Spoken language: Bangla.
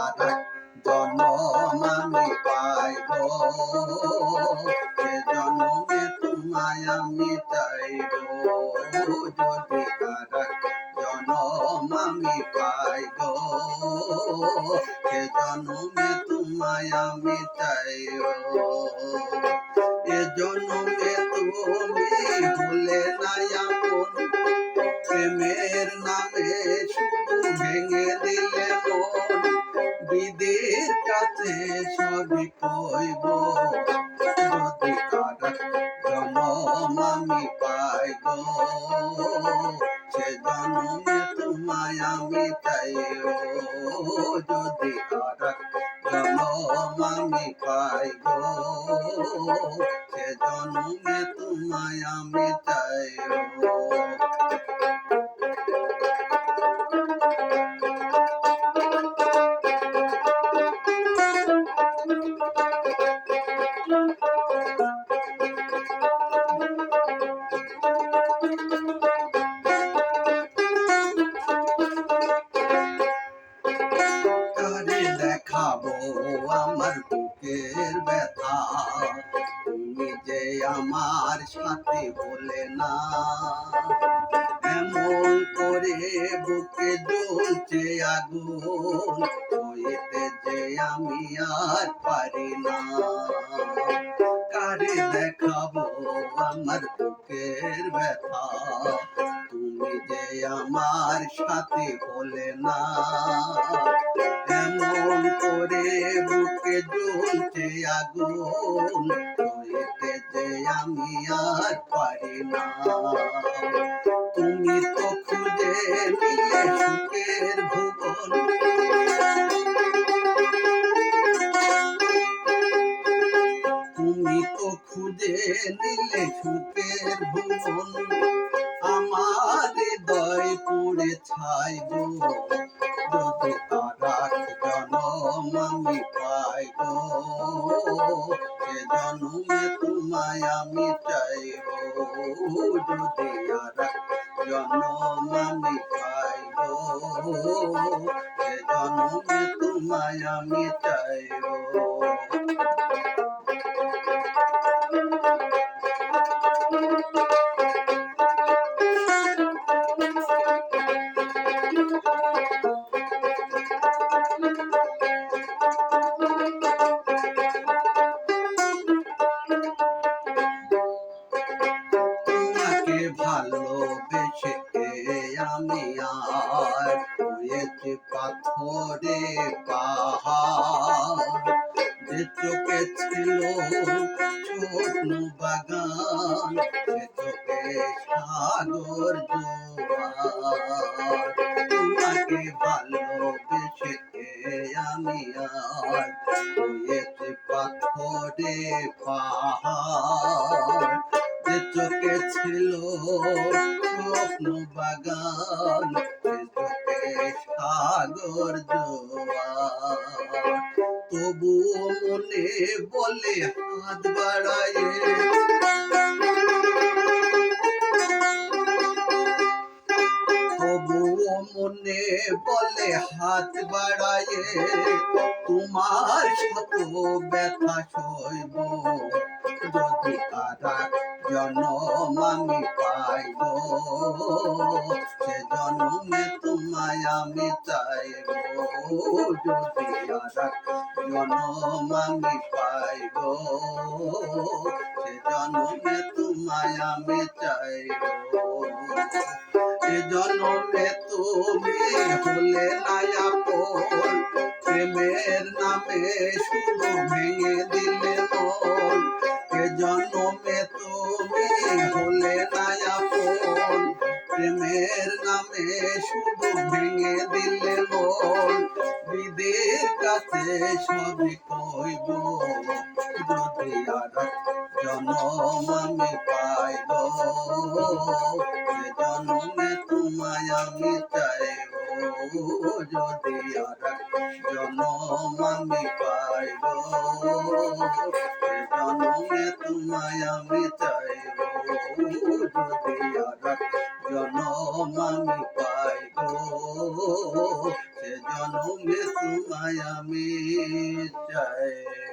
আর জনম আমি পাইব, সে জনমে তোমায় আমি চাইব। যদি আর জনম আমি পাইব, সে জনমে তোমায় আমি চাইব। এ জনমে তুমি ভুলে নাই আপন, প্রেমের নামে শুধু ভেঙে দিলে মন। বিধির কাছে সবই কইব, যদি আর জনম আমি পাইব, সে জনমে তোমায় আমি চাইব। যদি আর জনম আমি পাইব, সে জনমে তোমায় আমি চাইব। কারে দেখাবো আমার বুকের ব্যথা, তুমি যে আমার সাথে বলে না। এমন করে বুকে জ্বলছে আগুন, হইতে যে আমি আর পারি না। কারে দেখাবো আমার বুকের ব্যথা, তুমি যে আমার সাথে বলে না। এমন করে বুকে জ্বলছে আগুন, হইতে যে আমি আর পারি না। তুমি তো খুঁজে নিলে সুখের ভুবন, তুমি তো খুঁজে নিলে সুখের ভুবন। আমার হৃদয় পুড়ে ছাই গো, যদি আর জনম আমি পাইব, সে জনমে তোমায় আমি চাইব। যদি আর জনম আমি পাইব, সে জনমে তোমায় আমি চাইব। তোমাকে ভালোবেসে আমি আর হয়েছি পাথরে পাহাড়। যে চোখে ছিল স্বপ্ন বাগান, সে চোখে সাগর জোয়ার। তোমাকে ভালোবেসে আমি আর হয়েছি পাথরে পাহাড়। যে চোখে ছিল স্বপ্ন বাগান, সে চোখে সাগর জোয়ার। তবুও মনে বলে হাত বাড়ায়, তবুও মনে বলে হাত বাড়ায়, তোমার শত ব্যথা সইব। যদি আর জনম আমি পাইব, সে জনমে তোমায় আমি চাইব। যদি আর জনম আমি পাইব, সে জনমে তোমায় আমি চাইব। এ জনমে তুমি হলে না আপন, প্রেমের নামে শুধু ভেঙে দিলে মন। এ জনমে তুমি হলে না আপন, প্রেমের নামে শুধু ভেঙে দিলে মন। বিধির কাছে সবই কইব, যদি আর জনম আমি পাইব, সে জনমে তোমায় আমি চাইব। যদি আর জনম আমি পাইব, সে জনমে তোমায় আমি চাইব। যদি আর জনম আমি পাইব, সে জনমে তোমায় আমি চাই।